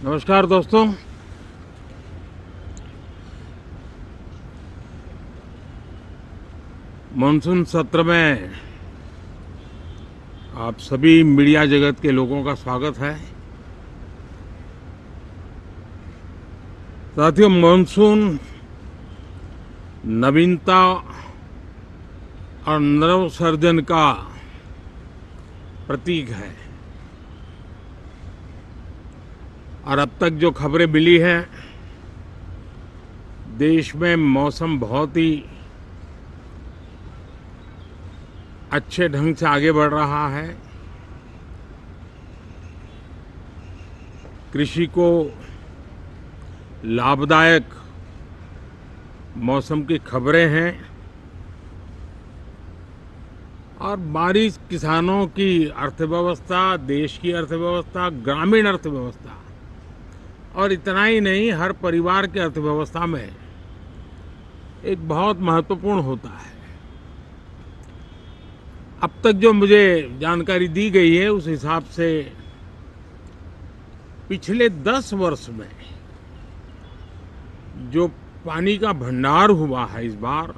नमस्कार दोस्तों। मानसून सत्र में आप सभी मीडिया जगत के लोगों का स्वागत है। साथियों, मानसून नवीनता और नवसर्जन का प्रतीक है और अब तक जो खबरें मिली हैं, देश में मौसम बहुत ही अच्छे ढंग से आगे बढ़ रहा है। कृषि को लाभदायक मौसम की खबरें हैं और बारिश किसानों की अर्थव्यवस्था, देश की अर्थव्यवस्था, ग्रामीण अर्थव्यवस्था और इतना ही नहीं, हर परिवार की अर्थव्यवस्था में एक बहुत महत्वपूर्ण होता है। अब तक जो मुझे जानकारी दी गई है उस हिसाब से पिछले 10 वर्ष में जो पानी का भंडार हुआ है इस बार,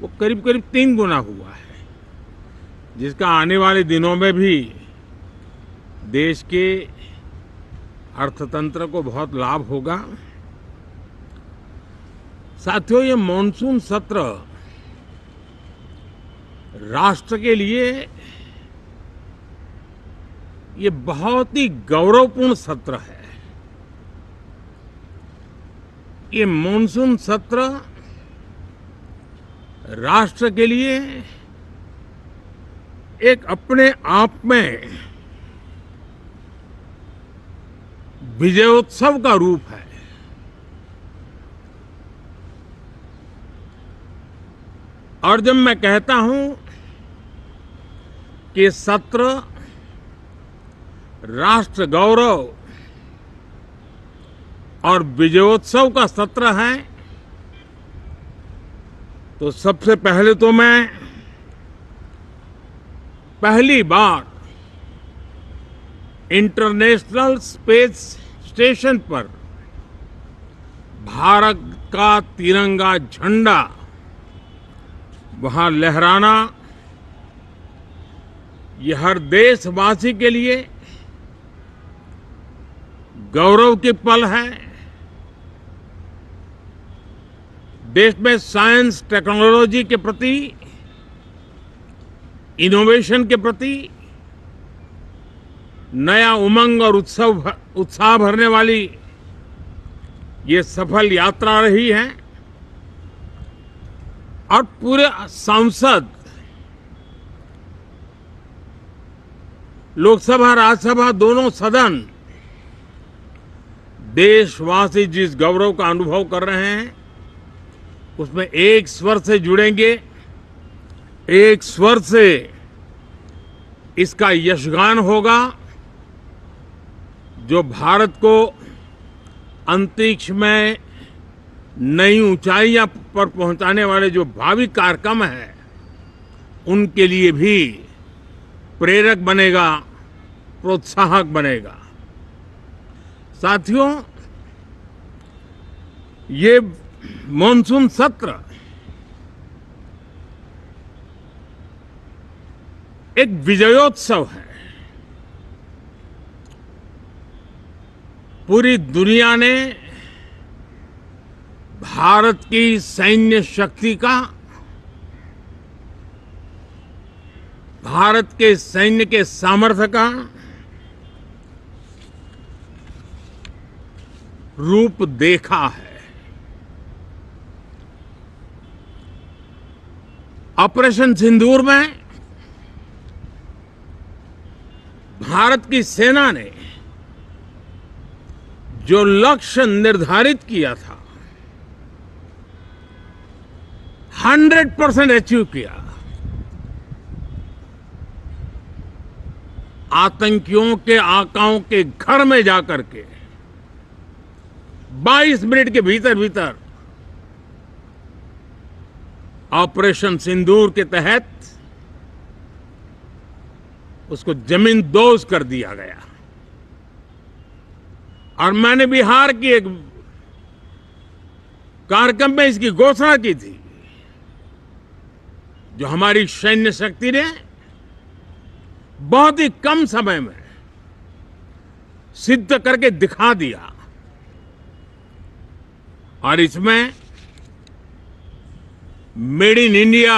वो करीब करीब 3 गुना हुआ है, जिसका आने वाले दिनों में भी देश के अर्थतंत्र को बहुत लाभ होगा। साथियों, ये मॉनसून सत्र राष्ट्र के लिए ये बहुत ही गौरवपूर्ण सत्र है। ये मॉनसून सत्र राष्ट्र के लिए एक अपने आप में विजयोत्सव का रूप है। और जब मैं कहता हूं कि सत्र राष्ट्र गौरव और विजयोत्सव का सत्र है, तो सबसे पहले तो मैं पहली बार इंटरनेशनल स्पेस स्टेशन पर भारत का तिरंगा झंडा वहां लहराना, ये हर देशवासी के लिए गौरव की पल है। देश में साइंस टेक्नोलॉजी के प्रति, इनोवेशन के प्रति नया उमंग और उत्साह भरने वाली ये सफल यात्रा रही है और पूरे संसद, लोकसभा राज्यसभा दोनों सदन देशवासी जिस गौरव का अनुभव कर रहे हैं उसमें एक स्वर से जुड़ेंगे, एक स्वर से इसका यशगान होगा। जो भारत को अंतरिक्ष में नई ऊंचाइयां पर पहुंचाने वाले जो भावी कार्यक्रम हैं, उनके लिए भी प्रेरक बनेगा, प्रोत्साहक बनेगा। साथियों, ये मॉनसून सत्र एक विजयोत्सव है। पूरी दुनिया ने भारत की सैन्य शक्ति का, भारत के सैन्य के सामर्थ्य का रूप देखा है। ऑपरेशन सिंदूर में भारत की सेना ने जो लक्ष्य निर्धारित किया था 100% अचीव किया। आतंकियों के आकाओं के घर में जाकर के 22 मिनट के भीतर भीतर ऑपरेशन सिंदूर के तहत उसको जमींदोज कर दिया गया और मैंने बिहार की एक कार्यक्रम में इसकी घोषणा की थी, जो हमारी सैन्य शक्ति ने बहुत ही कम समय में सिद्ध करके दिखा दिया। और इसमें मेड इन इंडिया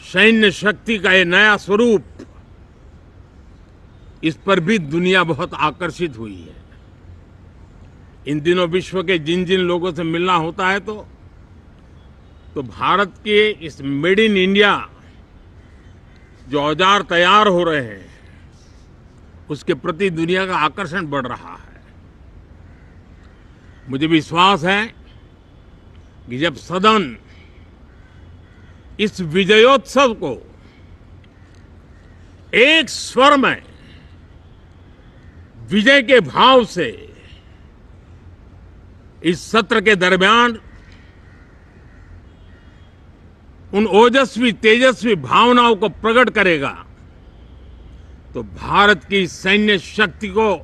सैन्य शक्ति का ये नया स्वरूप, इस पर भी दुनिया बहुत आकर्षित हुई है। इन दिनों विश्व के जिन जिन लोगों से मिलना होता है तो भारत के इस मेड इन इंडिया जो औजार तैयार हो रहे हैं, उसके प्रति दुनिया का आकर्षण बढ़ रहा है। मुझे विश्वास है कि जब सदन इस विजयोत्सव को एक स्वर में विजय के भाव से इस सत्र के दरमियान उन ओजस्वी तेजस्वी भावनाओं को प्रकट करेगा, तो भारत की सैन्य शक्ति को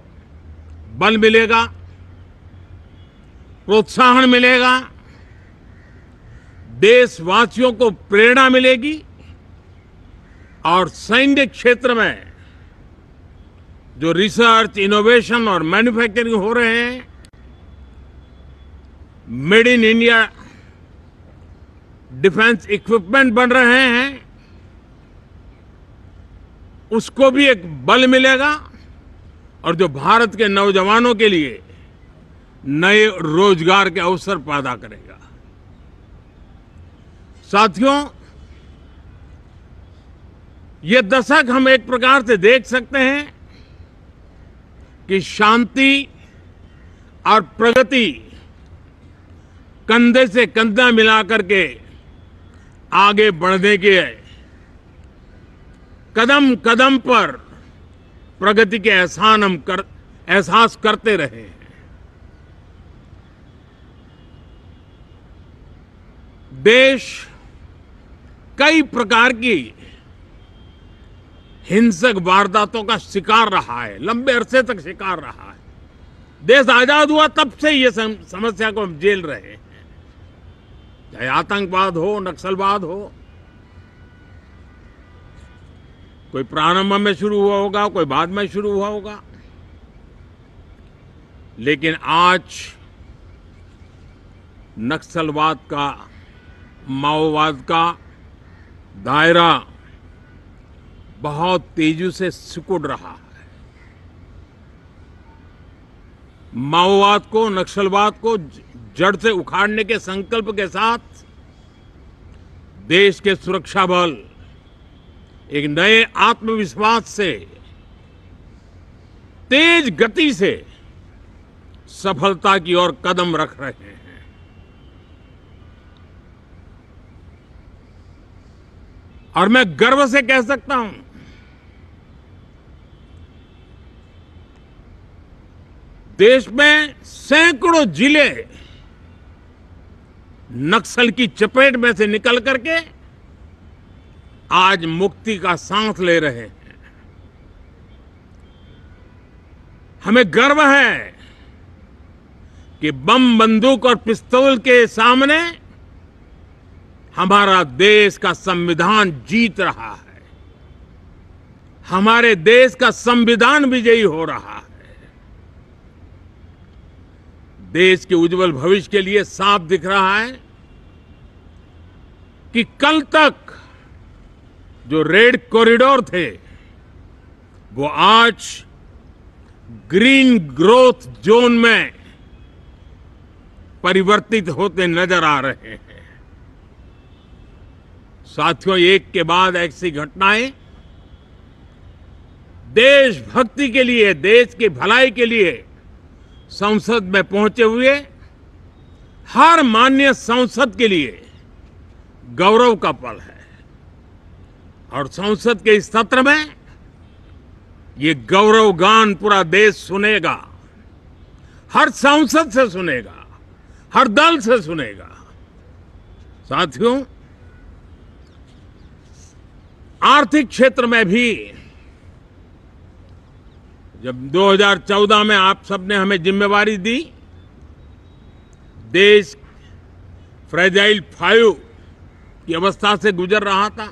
बल मिलेगा, प्रोत्साहन मिलेगा, देशवासियों को प्रेरणा मिलेगी और सैन्य क्षेत्र में जो रिसर्च, इनोवेशन और मैन्युफैक्चरिंग हो रहे हैं, made in India defence equipment बन रहे हैं, उसको भी एक बल मिलेगा और जो भारत के नौजवानों के लिए नए रोजगार के अवसर पैदा करेगा। साथियों, ये दशक हम एक प्रकार से देख सकते हैं कि शांति और प्रगति कंधे से कंधा मिलाकर के आगे बढ़ने के कदम कदम पर प्रगति के एहसास करते रहे हैं। देश कई प्रकार की हिंसक वारदातों का शिकार रहा है, लंबे अरसे तक शिकार रहा है। देश आजाद हुआ तब से ये समस्या को हम झेल रहे हैं, चाहे आतंकवाद हो, नक्सलवाद हो। कोई प्रारंभ में शुरू हुआ होगा, कोई बाद में शुरू हुआ होगा, लेकिन आज नक्सलवाद का, माओवाद का दायरा बहुत तेजी से सिकुड़ रहा है। माओवाद को, नक्सलवाद को जड़ से उखाड़ने के संकल्प के साथ देश के सुरक्षा बल एक नए आत्मविश्वास से, तेज गति से सफलता की ओर कदम रख रहे हैं। और मैं गर्व से कह सकता हूं, देश में सैकड़ों जिले नक्सल की चपेट में से निकल करके आज मुक्ति का सांस ले रहे हैं। हमें गर्व है कि बम, बंदूक और पिस्तौल के सामने हमारा देश का संविधान जीत रहा है, हमारे देश का संविधान विजयी हो रहा है। देश के उज्जवल भविष्य के लिए साफ दिख रहा है कि कल तक जो रेड कॉरिडोर थे, वो आज ग्रीन ग्रोथ जोन में परिवर्तित होते नजर आ रहे हैं। साथियों, एक के बाद ऐसी घटनाएं देशभक्ति के लिए, देश की भलाई के लिए संसद में पहुंचे हुए हर माननीय सांसद के लिए गौरव का पल है। और संसद के इस सत्र में ये गौरव गान पूरा देश सुनेगा, हर सांसद से सुनेगा, हर दल से सुनेगा। साथियों, आर्थिक क्षेत्र में भी जब 2014 में आप सबने हमें जिम्मेवारी दी, देश फ्रेजाइल 5 की अवस्था से गुजर रहा था।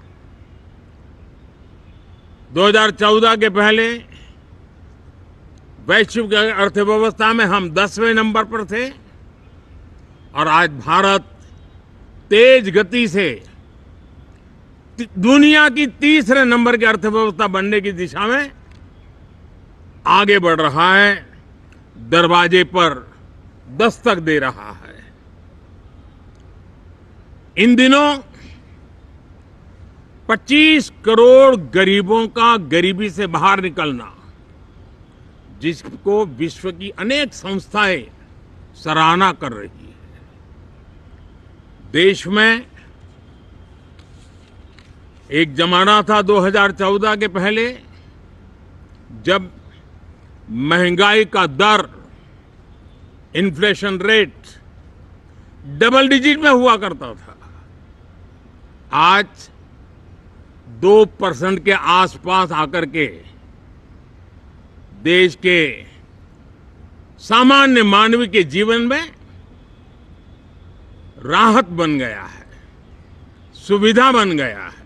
2014 के पहले वैश्विक अर्थव्यवस्था में हम 10वें नंबर पर थे और आज भारत तेज गति से दुनिया की तीसरे नंबर की अर्थव्यवस्था बनने की दिशा में आगे बढ़ रहा है, दरवाजे पर दस्तक दे रहा है। इन दिनों 25 करोड़ गरीबों का गरीबी से बाहर निकलना, जिसको विश्व की अनेक संस्थाएं सराहना कर रही है। देश में एक जमाना था 2014 के पहले, जब महंगाई का दर, इन्फ्लेशन रेट डबल डिजिट में हुआ करता था। आज 2% के आसपास आकर के देश के सामान्य मानव के जीवन में राहत बन गया है, सुविधा बन गया है।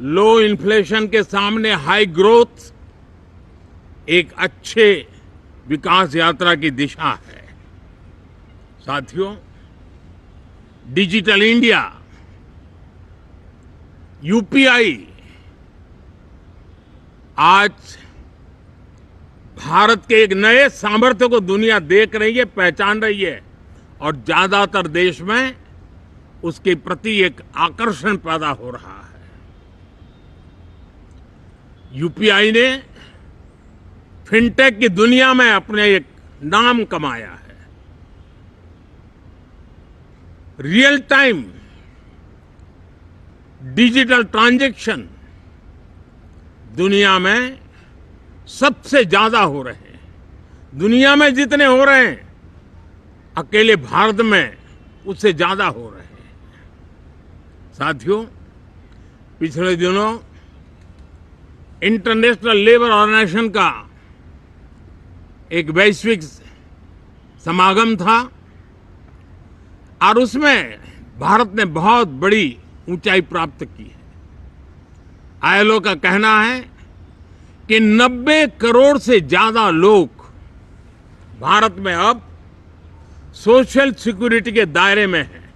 लो इन्फ्लेशन के सामने हाई ग्रोथ एक अच्छे विकास यात्रा की दिशा है। साथियों, डिजिटल इंडिया, यूपीआई आज भारत के एक नए सामर्थ्य को दुनिया देख रही है, पहचान रही है और ज्यादातर देश में उसके प्रति एक आकर्षण पैदा हो रहा है। यूपीआई ने फिनटेक की दुनिया में अपने एक नाम कमाया है। रियल टाइम डिजिटल ट्रांजैक्शन दुनिया में सबसे ज्यादा हो रहे हैं। दुनिया में जितने हो रहे हैं, अकेले भारत में उससे ज्यादा हो रहे हैं। साथियों, पिछले दिनों इंटरनेशनल लेबर ऑर्गेनाइजेशन का एक वैश्विक समागम था और उसमें भारत ने बहुत बड़ी ऊंचाई प्राप्त की है। आईएलओ का कहना है कि 90 करोड़ से ज्यादा लोग भारत में अब सोशल सिक्योरिटी के दायरे में हैं।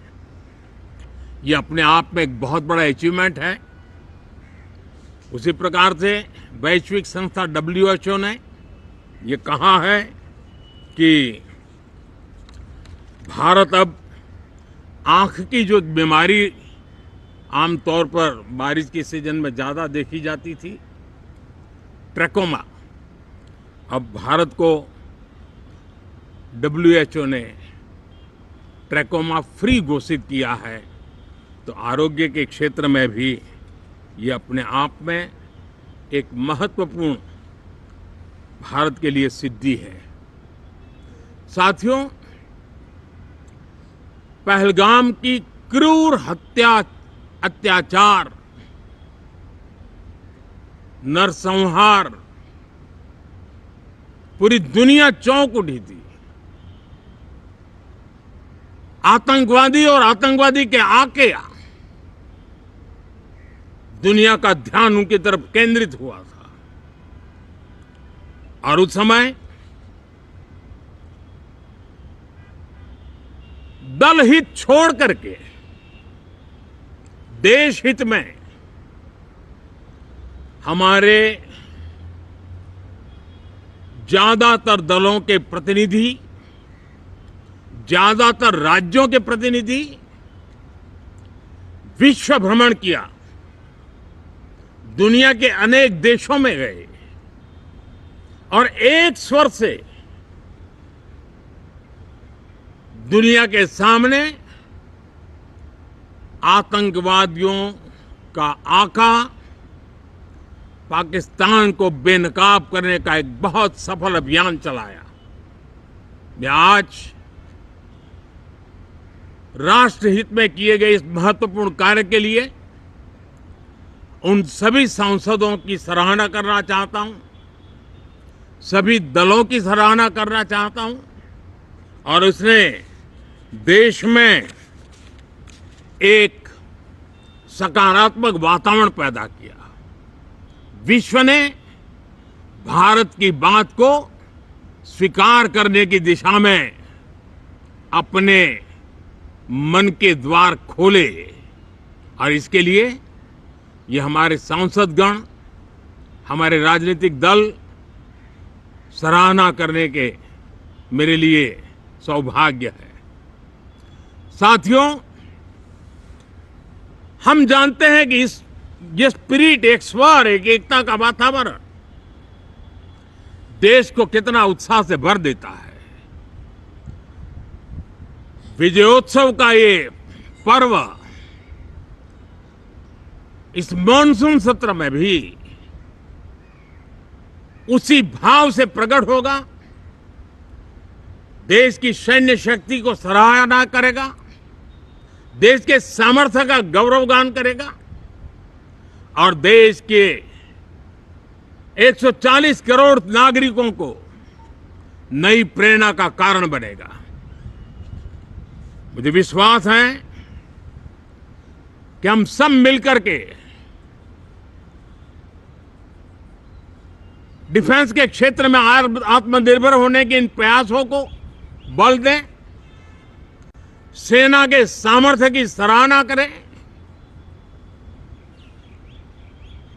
ये अपने आप में एक बहुत बड़ा अचीवमेंट है। उसी प्रकार से वैश्विक संस्था WHO ने ये कहा है कि भारत अब आंख की जो बीमारी आमतौर पर बारिश के सीजन में ज्यादा देखी जाती थी, ट्रैकोमा, अब भारत को WHO ने ट्रैकोमा फ्री घोषित किया है। तो आरोग्य के क्षेत्र में भी ये अपने आप में एक महत्वपूर्ण भारत के लिए सिद्धि है। साथियों, पहलगाम की क्रूर अत्याचार, नरसंहार, पूरी दुनिया चौंक उठी थी। आतंकवादी और आतंकवादी के आके दुनिया का ध्यान उनकी तरफ केंद्रित हुआ था और उस समय दल हित छोड़ करके देश हित में हमारे ज्यादातर दलों के प्रतिनिधि, ज्यादातर राज्यों के प्रतिनिधि विश्व भ्रमण किया, दुनिया के अनेक देशों में गए और एक स्वर से दुनिया के सामने आतंकवादियों का आका पाकिस्तान को बेनकाब करने का एक बहुत सफल अभियान चलाया। मैं आज राष्ट्रहित में किए गए इस महत्वपूर्ण कार्य के लिए उन सभी सांसदों की सराहना करना चाहता हूं, सभी दलों की सराहना करना चाहता हूं और उसने देश में एक सकारात्मक वातावरण पैदा किया। विश्व ने भारत की बात को स्वीकार करने की दिशा में अपने मन के द्वार खोले और इसके लिए ये हमारे सांसदगण, हमारे राजनीतिक दल सराहना करने के मेरे लिए सौभाग्य है। साथियों, हम जानते हैं कि ये स्पिरिट, एक स्वर, एक एकता का वातावरण देश को कितना उत्साह से भर देता है। विजयोत्सव का ये पर्व इस मानसून सत्र में भी उसी भाव से प्रकट होगा। देश की सैन्य शक्ति को सराहना करेगा, देश के सामर्थ्य का गौरवगान करेगा और देश के 140 करोड़ नागरिकों को नई प्रेरणा का कारण बनेगा। मुझे विश्वास है कि हम सब मिलकर के डिफेंस के क्षेत्र में आत्मनिर्भर होने के इन प्रयासों को बल दें, सेना के सामर्थ्य की सराहना करें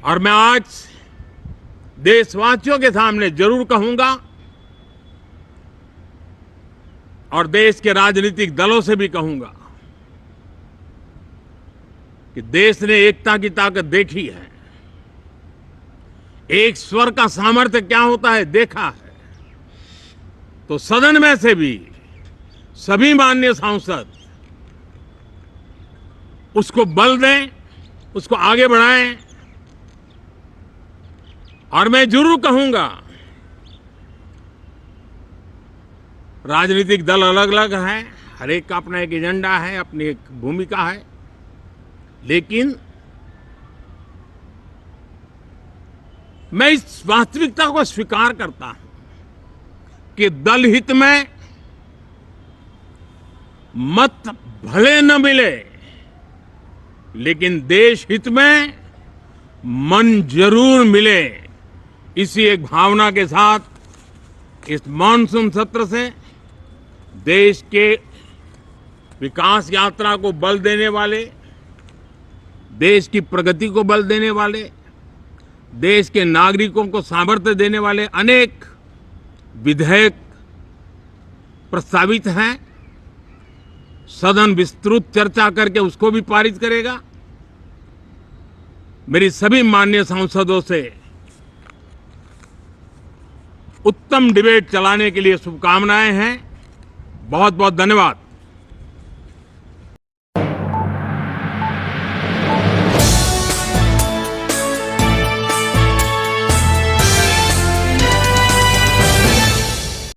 और मैं आज देशवासियों के सामने जरूर कहूंगा और देश के राजनीतिक दलों से भी कहूंगा कि देश ने एकता की ताकत देखी है, एक स्वर का सामर्थ्य क्या होता है देखा है। तो सदन में से भी सभी माननीय सांसद उसको बल दें, उसको आगे बढ़ाएं और मैं जरूर कहूंगा, राजनीतिक दल अलग अलग हैं, हर एक का अपना एक एजेंडा है, अपनी एक भूमिका है, लेकिन मैं इस वास्तविकता को स्वीकार करता हूं कि दल हित में मत भले न मिले, लेकिन देश हित में मन जरूर मिले। इसी एक भावना के साथ इस मानसून सत्र से देश के विकास यात्रा को बल देने वाले, देश की प्रगति को बल देने वाले, देश के नागरिकों को सामर्थ्य देने वाले अनेक विधेयक प्रस्तावित हैं। सदन विस्तृत चर्चा करके उसको भी पारित करेगा। मेरी सभी माननीय सांसदों से उत्तम डिबेट चलाने के लिए शुभकामनाएं हैं। बहुत बहुत धन्यवाद।